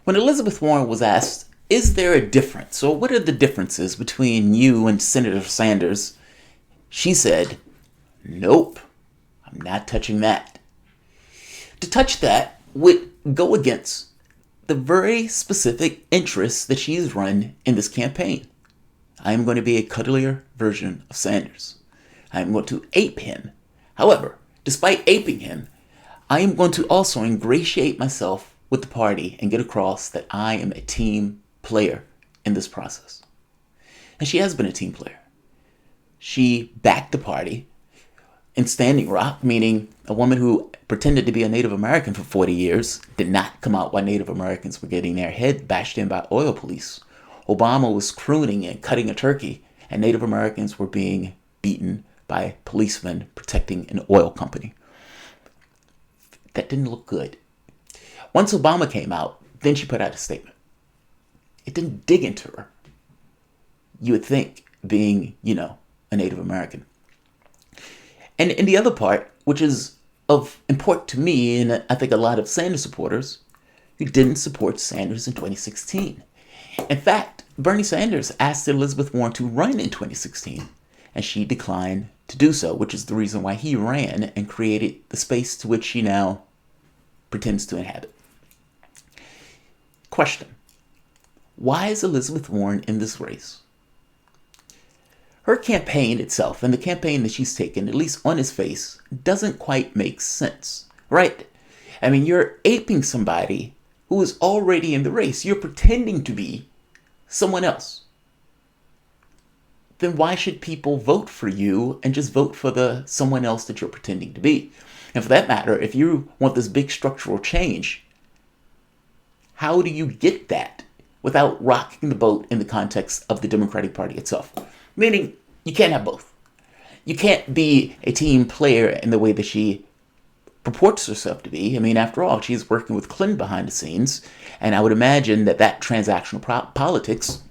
When Elizabeth Warren was asked, is there a difference, or what are the differences between you and Senator Sanders, she said, nope, I'm not touching that. To touch that would go against the very specific interests that she's run in this campaign. I am going to be a cuddlier version of Sanders. I am going to ape him. However, despite aping him, I am going to also ingratiate myself with the party and get across that I am a team player in this process. And she has been a team player. She backed the party in Standing Rock, meaning a woman who pretended to be a Native American for 40 years did not come out while Native Americans were getting their head bashed in by oil police. Obama was crooning and cutting a turkey, and Native Americans were being beaten by policemen protecting an oil company. That didn't look good. Once Obama came out, then she put out a statement. It didn't dig into her. You would think, being, a Native American. And in the other part, which is of import to me and I think a lot of Sanders supporters, who didn't support Sanders in 2016. In fact, Bernie Sanders asked Elizabeth Warren to run in 2016, and she declined to do so, which is the reason why he ran and created the space to which she now pretends to inhabit. Question: why is Elizabeth Warren in this race? Her campaign itself and the campaign that she's taken, at least on its face, doesn't quite make sense, right? I mean, you're aping somebody who is already in the race. You're pretending to be someone else. Then why should people vote for you and just vote for the someone else that you're pretending to be? And for that matter, if you want this big structural change, how do you get that without rocking the boat in the context of the Democratic Party itself? Meaning, you can't have both. You can't be a team player in the way that she purports herself to be. I mean, after all, she's working with Clinton behind the scenes, and I would imagine that transactional politics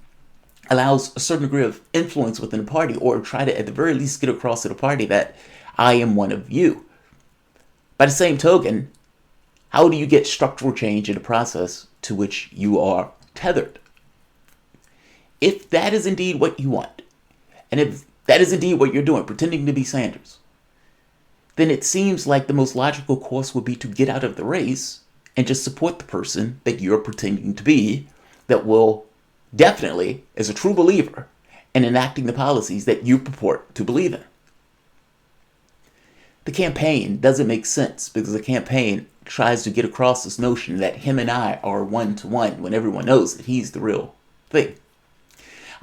allows a certain degree of influence within the party, or try to, at the very least, get across to the party that I am one of you. By the same token, how do you get structural change in a process to which you are tethered? If that is indeed what you want, and if that is indeed what you're doing, pretending to be Sanders, then it seems like the most logical course would be to get out of the race and just support the person that you're pretending to be, that will definitely, as a true believer, in enacting the policies that you purport to believe in. The campaign doesn't make sense because the campaign tries to get across this notion that him and I are one-to-one when everyone knows that he's the real thing.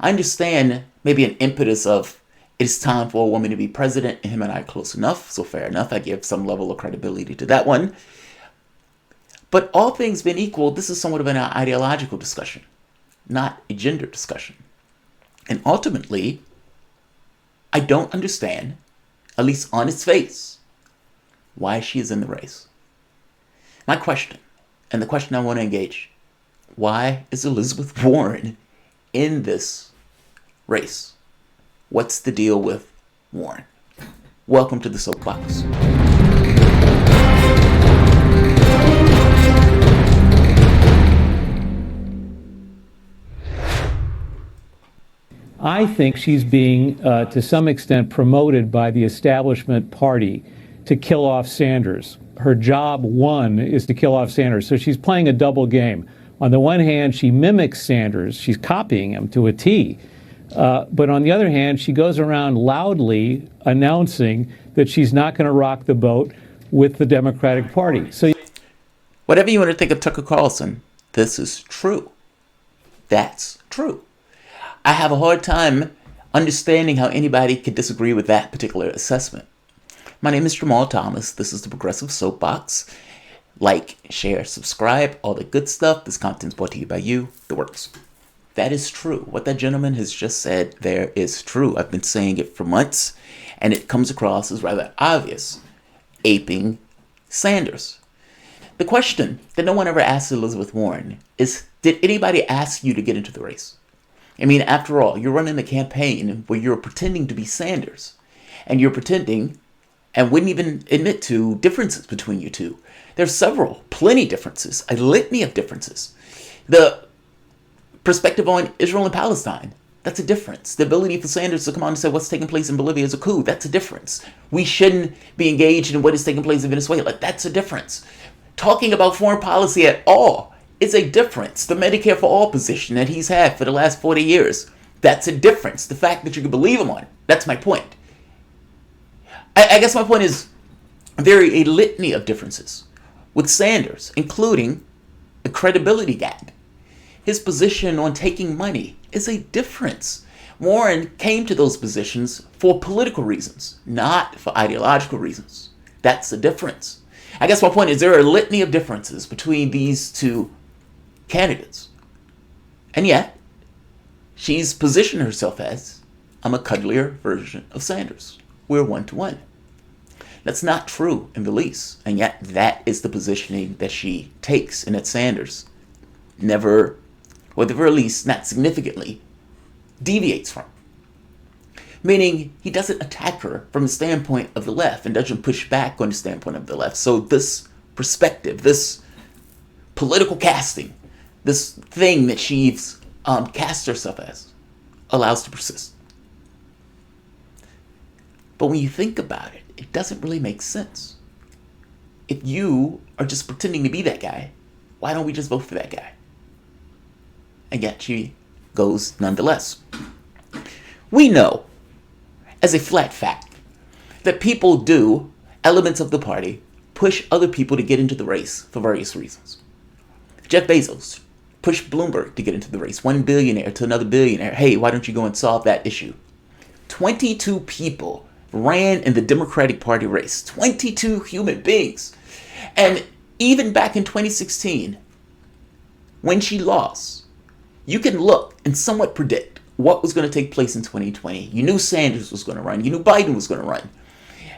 I understand maybe an impetus of it's time for a woman to be president and him and I are close enough, so fair enough. I give some level of credibility to that one. But all things being equal, this is somewhat of an ideological discussion, not a gender discussion. And ultimately, I don't understand, at least on its face, why she is in the race. My question, and the question I want to engage, why is Elizabeth Warren in this race? What's the deal with Warren? Welcome to the Soapbox. I think she's being, to some extent, promoted by the establishment party to kill off Sanders. Her job one is to kill off Sanders. So she's playing a double game. On the one hand, she mimics Sanders. She's copying him to a T. But on the other hand, she goes around loudly announcing that she's not going to rock the boat with the Democratic Party. So, whatever you want to think of Tucker Carlson, this is true. That's true. I have a hard time understanding how anybody could disagree with that particular assessment. My name is Jamarl Thomas. This is the Progressive Soapbox. Like, share, subscribe, all the good stuff. This content is brought to you by you, the works. That is true. What that gentleman has just said there is true. I've been saying it for months, and it comes across as rather obvious. Aping Sanders. The question that no one ever asked Elizabeth Warren is, did anybody ask you to get into the race? I mean, after all, you're running a campaign where you're pretending to be Sanders, and you're pretending and wouldn't even admit to differences between you two. There's plenty differences, a litany of differences. The perspective on Israel and Palestine, that's a difference. The ability for Sanders to come on and say what's taking place in Bolivia is a coup, that's a difference. We shouldn't be engaged in what is taking place in Venezuela, that's a difference. Talking about foreign policy at all is a difference. The Medicare for All position that he's had for the last 40 years, that's a difference. The fact that you can believe him on it, that's my point. I guess my point is there are a litany of differences with Sanders, including a credibility gap. His position on taking money is a difference. Warren came to those positions for political reasons, not for ideological reasons. That's the difference. I guess my point is there are a litany of differences between these two candidates. And yet, she's positioned herself as, I'm a cuddlier version of Sanders. We're 1-to-1. That's not true in the least. And yet, that is the positioning that she takes, and that Sanders never, or at the very least, not significantly, deviates from. Meaning, he doesn't attack her from the standpoint of the left and doesn't push back on the standpoint of the left. So this perspective, this political casting, this thing that she's cast herself as, allows to persist. But when you think about it, it doesn't really make sense. If you are just pretending to be that guy, why don't we just vote for that guy? And yet she goes nonetheless. We know, as a flat fact, that people do, elements of the party, push other people to get into the race for various reasons. Jeff Bezos pushed Bloomberg to get into the race, one billionaire to another billionaire. Hey, why don't you go and solve that issue? 22 people ran in the Democratic Party race. 22 human beings. And even back in 2016, when she lost, you can look and somewhat predict what was going to take place in 2020. You knew Sanders was going to run. You knew Biden was going to run.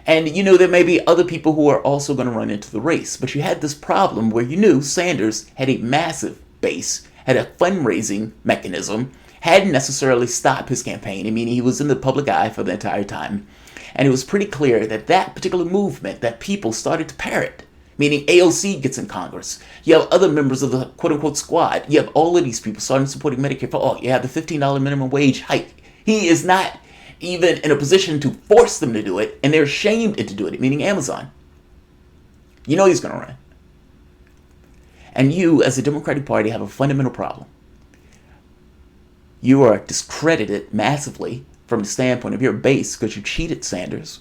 And you know there may be other people who are also going to run into the race. But you had this problem where you knew Sanders had a massive base, had a fundraising mechanism, hadn't necessarily stopped his campaign, meaning he was in the public eye for the entire time. And it was pretty clear that that particular movement, that people started to parrot, meaning AOC gets in Congress. You have other members of the quote-unquote squad. You have all of these people starting supporting Medicare for all. You have the $15 minimum wage hike. He is not even in a position to force them to do it, and they're shamed into doing it, meaning Amazon. You know he's going to run. And you, as a Democratic Party, have a fundamental problem. You are discredited massively from the standpoint of your base because you cheated Sanders.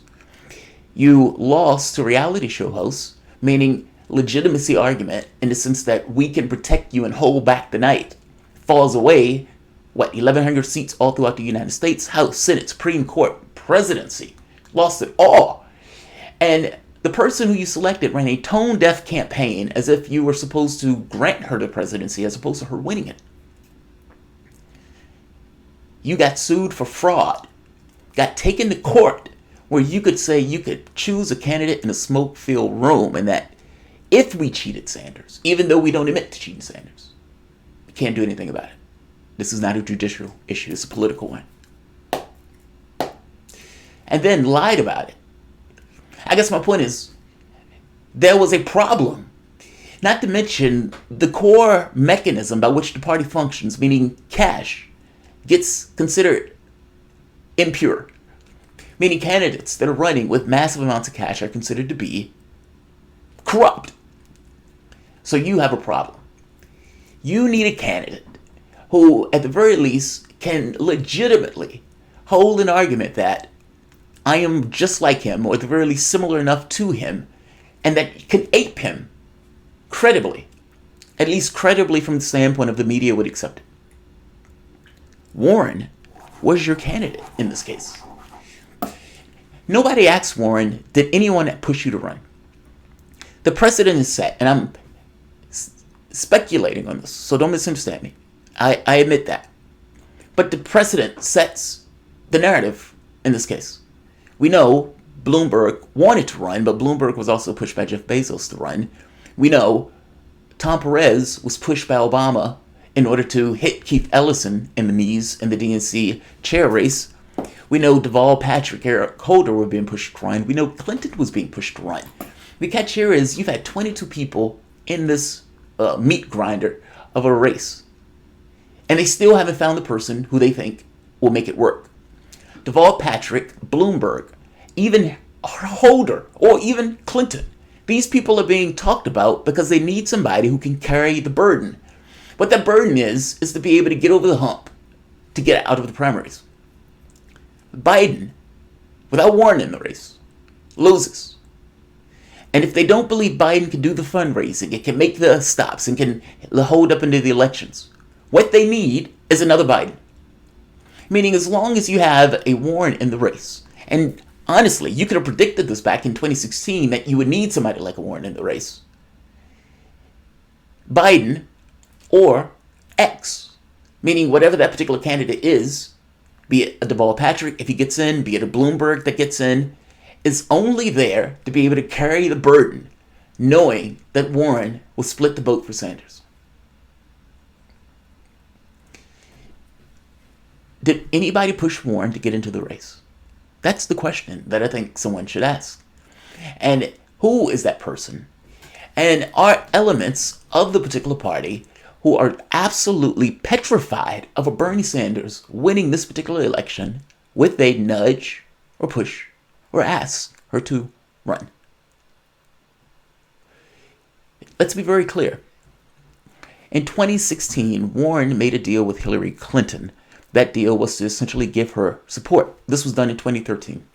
You lost to reality show hosts, meaning legitimacy argument in the sense that we can protect you and hold back the night. Falls away, 1,100 seats all throughout the United States, House, Senate, Supreme Court, presidency. Lost it all. And the person who you selected ran a tone-deaf campaign as if you were supposed to grant her the presidency as opposed to her winning it. You got sued for fraud, got taken to court where you could say you could choose a candidate in a smoke-filled room, and that if we cheated Sanders, even though we don't admit to cheating Sanders, we can't do anything about it. This is not a judicial issue, it's a political one. And then lied about it. I guess my point is, there was a problem. Not to mention the core mechanism by which the party functions, meaning cash, gets considered impure. Meaning candidates that are running with massive amounts of cash are considered to be corrupt. So you have a problem. You need a candidate who, at the very least, can legitimately hold an argument that I am just like him, or at the very least similar enough to him, and that can ape him credibly. At least credibly from the standpoint of the media would accept it. Warren was your candidate in this case. Nobody asked Warren, did anyone push you to run? The precedent is set, and I'm speculating on this, so don't misunderstand me. I admit that. But the precedent sets the narrative in this case. We know Bloomberg wanted to run, but Bloomberg was also pushed by Jeff Bezos to run. We know Tom Perez was pushed by Obama in order to hit Keith Ellison in the knees in the DNC chair race. We know Deval Patrick, Eric Holder were being pushed to run. We know Clinton was being pushed to run. The catch here is you've had 22 people in this meat grinder of a race. And they still haven't found the person who they think will make it work. Deval Patrick, Bloomberg, even Holder, or even Clinton. These people are being talked about because they need somebody who can carry the burden. What that burden is to be able to get over the hump, to get out of the primaries. Biden, without Warren in the race, loses. And if they don't believe Biden can do the fundraising, it can make the stops, and can hold up into the elections, what they need is another Biden. Meaning, as long as you have a Warren in the race, and honestly, you could have predicted this back in 2016 that you would need somebody like a Warren in the race. Biden or X, meaning whatever that particular candidate is, be it a Deval Patrick if he gets in, be it a Bloomberg that gets in, is only there to be able to carry the burden, knowing that Warren will split the vote for Sanders. Did anybody push Warren to get into the race? That's the question that I think someone should ask. And who is that person? And are elements of the particular party who are absolutely petrified of a Bernie Sanders winning this particular election, would they nudge or push or ask her to run? Let's be very clear. In 2016, Warren made a deal with Hillary Clinton. That deal was to essentially give her support. This was done in 2013.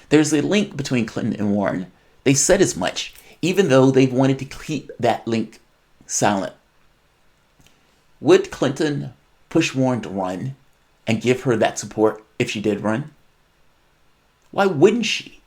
There's a link between Clinton and Warren. They said as much, even though they wanted to keep that link silent. Would Clinton push Warren to run and give her that support if she did run? Why wouldn't she?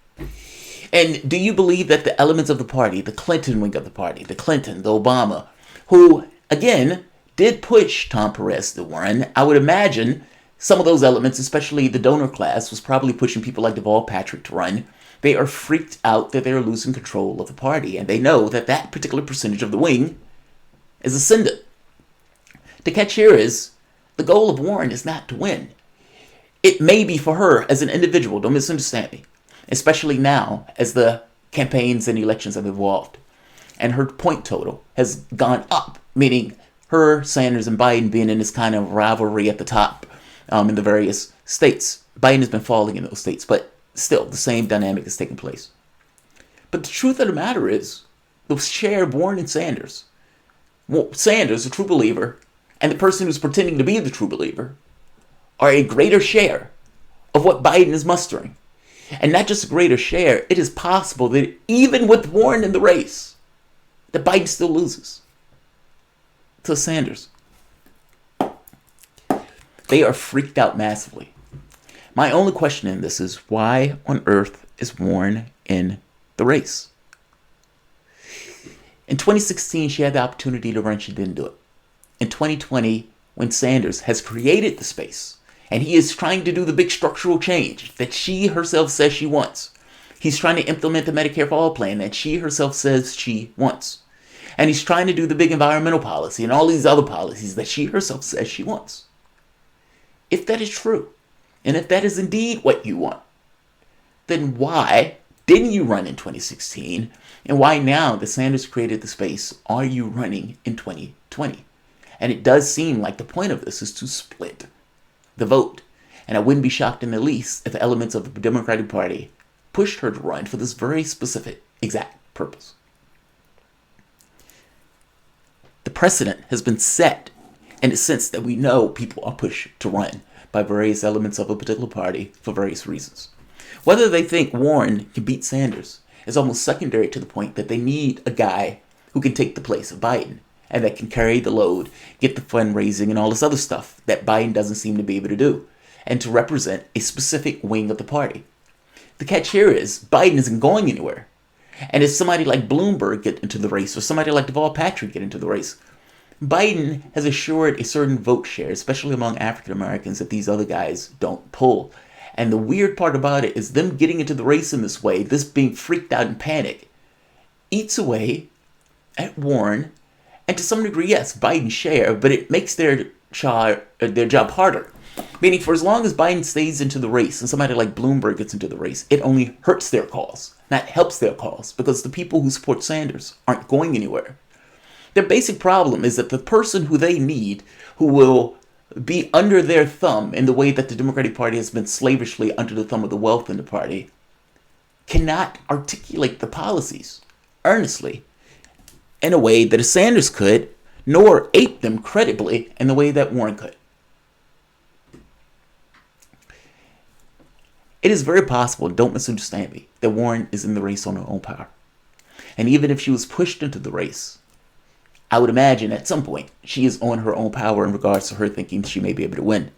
And do you believe that the elements of the party, the Clinton wing of the party, the Clinton, the Obama, who, again, did push Tom Perez to Warren, I would imagine some of those elements, especially the donor class, was probably pushing people like Deval Patrick to run. They are freaked out that they're losing control of the party, and they know that that particular percentage of the wing is ascendant. The catch here is, the goal of Warren is not to win. It may be for her as an individual, don't misunderstand me, especially now as the campaigns and elections have evolved, and her point total has gone up, meaning her, Sanders, and Biden being in this kind of rivalry at the top in the various states. Biden has been falling in those states, but still, the same dynamic is taking place. But the truth of the matter is, the share of Warren and Sanders, Sanders, a true believer, and the person who's pretending to be the true believer, are a greater share of what Biden is mustering. And not just a greater share, it is possible that even with Warren in the race, that Biden still loses to Sanders. They are freaked out massively. My only question in this is, why on earth is Warren in the race? In 2016, she had the opportunity to run. She didn't do it. In 2020, when Sanders has created the space, and he is trying to do the big structural change that she herself says she wants. He's trying to implement the Medicare for All plan that she herself says she wants. And he's trying to do the big environmental policy and all these other policies that she herself says she wants. If that is true, and if that is indeed what you want, then why didn't you run in 2016? And why now that Sanders created the space are you running in 2020? And it does seem like the point of this is to split the vote. And I wouldn't be shocked in the least if elements of the Democratic Party pushed her to run for this very specific, exact purpose. The precedent has been set in the sense that we know people are pushed to run by various elements of a particular party for various reasons. Whether they think Warren can beat Sanders is almost secondary to the point that they need a guy who can take the place of Biden and that can carry the load, get the fundraising and all this other stuff that Biden doesn't seem to be able to do, and to represent a specific wing of the party. The catch here is Biden isn't going anywhere. And if somebody like Bloomberg get into the race or somebody like Deval Patrick get into the race, Biden has assured a certain vote share, especially among African Americans, that these other guys don't pull. And the weird part about it is them getting into the race in this way, this being freaked out and panic, eats away at Warren, and to some degree, yes, Biden's share, but it makes their job harder. Meaning, for as long as Biden stays into the race and somebody like Bloomberg gets into the race, it only hurts their cause, not helps their cause, because the people who support Sanders aren't going anywhere. Their basic problem is that the person who they need, who will be under their thumb in the way that the Democratic Party has been slavishly under the thumb of the wealth in the party, cannot articulate the policies earnestly in a way that a Sanders could, nor ape them credibly in the way that Warren could. It is very possible, don't misunderstand me, that Warren is in the race on her own power. And even if she was pushed into the race, I would imagine at some point she is on her own power in regards to her thinking she may be able to win.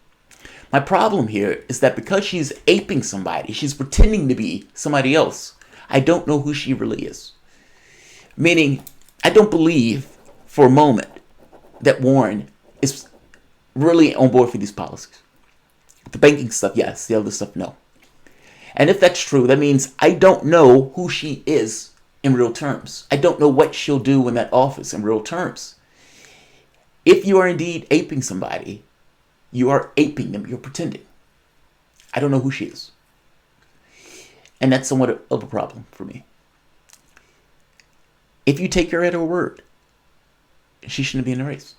My problem here is that because she's aping somebody, she's pretending to be somebody else, I don't know who she really is. Meaning, I don't believe for a moment that Warren is really on board for these policies. The banking stuff, yes. The other stuff, no. And if that's true, that means I don't know who she is in real terms. I don't know what she'll do in that office in real terms. If you are indeed aping somebody, you are aping them. You're pretending. I don't know who she is. And that's somewhat of a problem for me. If you take her at her word, she shouldn't be in the race.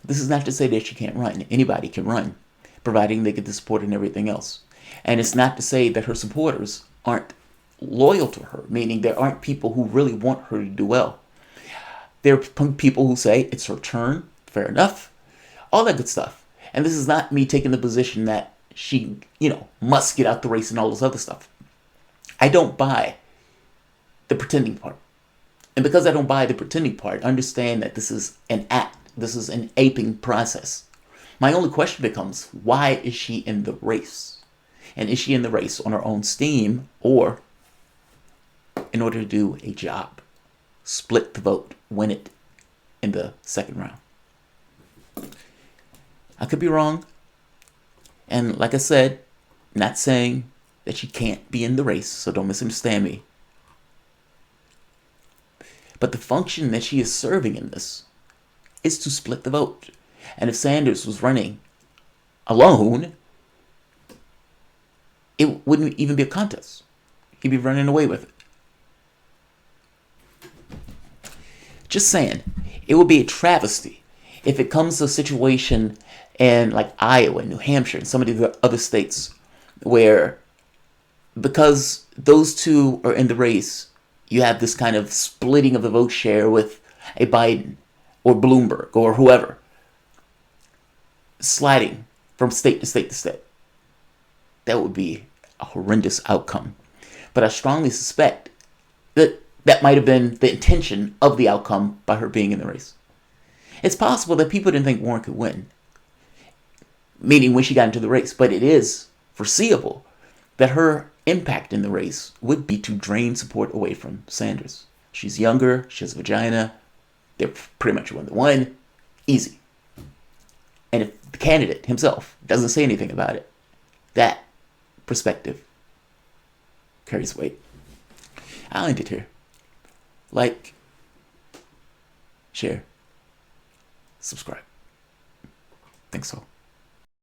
This is not to say that she can't run. Anybody can run, providing they get the support and everything else. And it's not to say that her supporters aren't loyal to her, meaning there aren't people who really want her to do well. There are people who say it's her turn, fair enough, all that good stuff. And this is not me taking the position that she, must get out the race and all this other stuff. I don't buy the pretending part. And because I don't buy the pretending part, understand that this is an act. This is an aping process. My only question becomes, why is she in the race? And is she in the race on her own steam or in order to do a job? Split the vote, win it in the second round. I could be wrong. And like I said, not saying that she can't be in the race, so don't misunderstand me. But the function that she is serving in this is to split the vote. And if Sanders was running alone, it wouldn't even be a contest. He'd be running away with it. Just saying, it would be a travesty if it comes to a situation in like Iowa, New Hampshire, and some of the other states where, because those two are in the race, you have this kind of splitting of the vote share with a Biden or Bloomberg or whoever, sliding from state to state to state. That would be a horrendous outcome. But I strongly suspect that that might have been the intention of the outcome by her being in the race. It's possible that people didn't think Warren could win, meaning when she got into the race, but it is foreseeable that her impact in the race would be to drain support away from Sanders. She's younger, she has a vagina, they're pretty much 1-to-1, easy. And if the candidate himself doesn't say anything about it, that perspective carries weight. I'll end it here. Like, share, subscribe. Thanks all.